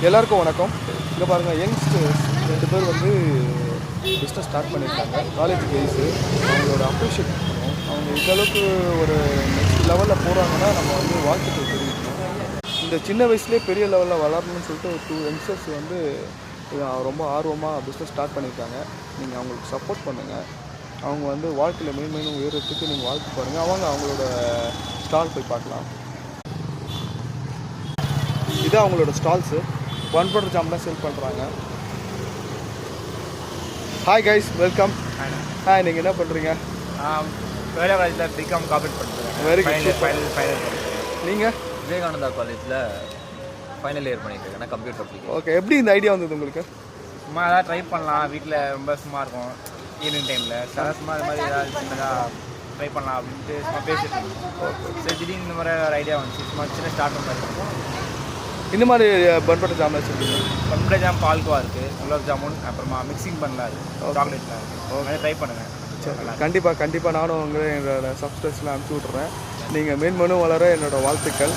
எல்லாருக்கும் வணக்கம். இங்கே பாருங்கள், யங்ஸ்டர்ஸ் 2 பேர் வந்து பிஸ்னஸ் ஸ்டார்ட் பண்ணியிருக்காங்க. காலேஜ் வயசு அவங்களோட அப்ரிஷியேட் பண்ணணும். அவங்க இந்தளவுக்கு ஒரு நெக்ஸ்ட் லெவலில் போகிறாங்கன்னா நம்ம வந்து வாழ்த்துக்கள் தெரிவிக்கணும். இந்த சின்ன வயசுலேயே பெரிய லெவலில் வளரணும்னு சொல்லிட்டு ஒரு 2 யங்ஸ்டர்ஸ் வந்து ரொம்ப ஆர்வமாக பிஸ்னஸ் ஸ்டார்ட் பண்ணியிருக்காங்க. நீங்கள் அவங்களுக்கு சப்போர்ட் பண்ணுங்கள். அவங்க வந்து வாழ்க்கையில் மேன்மேலும் உயர்றதுக்கு நீங்கள் வாழ்த்து பாருங்கள். அவங்களோட ஸ்டால் போய் பார்க்கலாம். இது அவங்களோட ஸ்டால்ஸு. பன் ஜாம்லாம் சேல் பண்ணுறாங்க. Hi guys, welcome. ஹாய், நீங்கள் என்ன பண்ணுறீங்க? வேலை காலேஜில் பிகாம் காம்பீட் பண்ணுறேன். Very good. ஃபைனல் நீங்கள்? விவேகானந்தா காலேஜில் ஃபைனல் இயர் பண்ணிட்டு இருக்கேன், கம்ப்யூட்டர் அப்ளிகேஷன். ஓகே, எப்படி இந்த ஐடியா வந்தது உங்களுக்கு? சும்மா ஏதாவது ட்ரை பண்ணலாம், வீட்டில் ரொம்ப சும்மா இருக்கும் ஈவினிங் டைமில், சும்மா இது மாதிரி ஏதாவது சின்னதாக ட்ரை பண்ணலாம் அப்படின்ட்டு சும்மா பேசிட்டு இருக்கோம். சரி, திடீர்னு இந்த மாதிரி ஒரு ஐடியா வந்துச்சு. சும்மா சின்ன ஸ்டார்ட் மாதிரி இருக்கும். இந்த மாதிரி பன் ஜாம் வச்சுருக்கீங்க? பன் ஜாம், பால்கோவா இருக்குது, குலாப் ஜாமுன், அப்புறமா மிக்சிங் பண்ணலாம் இருக்குது, சாக்லேட்லாம் இருக்குது. அதை ட்ரை பண்ணுங்கள். சரி, கண்டிப்பாக நானும் என்னோடய சப்ஸ்கிரைப்ஸ்லாம் அனுப்பிச்சி விட்றேன். நீங்கள் மேன்மேலும் வளர என்னோடய வாழ்த்துக்கள்.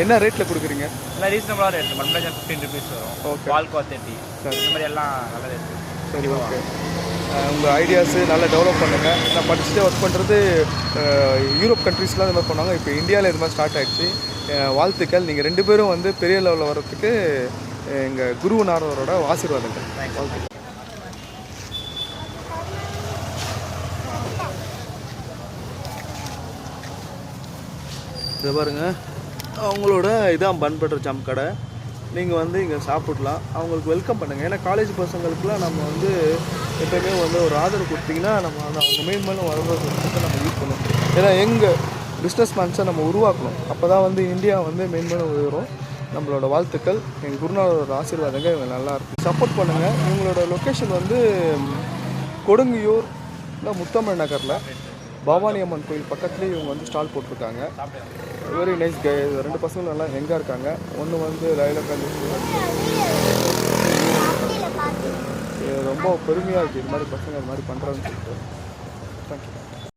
என்ன ரேட்டில் கொடுக்குறீங்க? எல்லாம் ரீசனபிளாக ரேட். பன் ஜாம் 15 rupees வரும். ஓகே. பால்கோவா 30. இந்த மாதிரி எல்லாம் நல்ல ரேட். சரி, ஓகே. உங்கள் ஐடியாஸு நல்லா டெவலப் பண்ணுங்கள். நான் படிச்சுட்டே ஒர்க் பண்ணுறது யூரோப் கண்ட்ரீஸ்லாம் இந்த மாதிரி பண்ணுவாங்க. இப்போ இந்தியாவில் இது மாதிரி ஸ்டார்ட் ஆகிடுச்சு. வாழ்த்துக்கள். நீங்கள் 2 பேரும் வந்து பெரிய லெவலில் வர்றதுக்கு எங்கள் குருநாதரோட ஆசீர்வாதங்கள். வாழ்த்துக்கள். இதை பாருங்கள், அவங்களோட இதான் பன் பட்டர் ஜாம் கடை. நீங்கள் வந்து இங்கே சாப்பிடலாம். அவங்களுக்கு வெல்கம் பண்ணுங்கள். ஏன்னா காலேஜ் பசங்களுக்குலாம் நம்ம வந்து எப்போயுமே வந்து ஒரு ஆதரவு கொடுத்திங்கன்னா நம்ம அவங்க மேலும் வளர்றதுக்கு நம்ம யூஸ் பண்ணுவோம். ஏன்னா எங்கள் பிஸ்னஸ் மேன்ஸை நம்ம உருவாக்கணும். அப்போ தான் வந்து இந்தியா வந்து மேன்மேலும் உயரும். நம்மளோட வாழ்த்துக்கள். எங்கள் குருநாதரோட ஆசீர்வாதங்கள் இவங்க நல்லாயிருக்கும். சப்போர்ட் பண்ணுங்கள். இவங்களோட லொக்கேஷன் வந்து கொடுங்கியூர் இல்லை முத்தமிழ் நகரில் பவானி அம்மன் கோயில் பக்கத்துலேயே இவங்க வந்து ஸ்டால் போட்டிருக்காங்க. Very nice guy. 2 பசங்களும் நல்லா ஹெங்காக இருக்காங்க. ஒன்று வந்து லைலா காலேஜ். ரொம்ப பெருமையாக இருக்குது இது மாதிரி பசங்க இது மாதிரி பண்ணுறாங்கன்னு சொல்லிட்டு. தேங்க்யூ.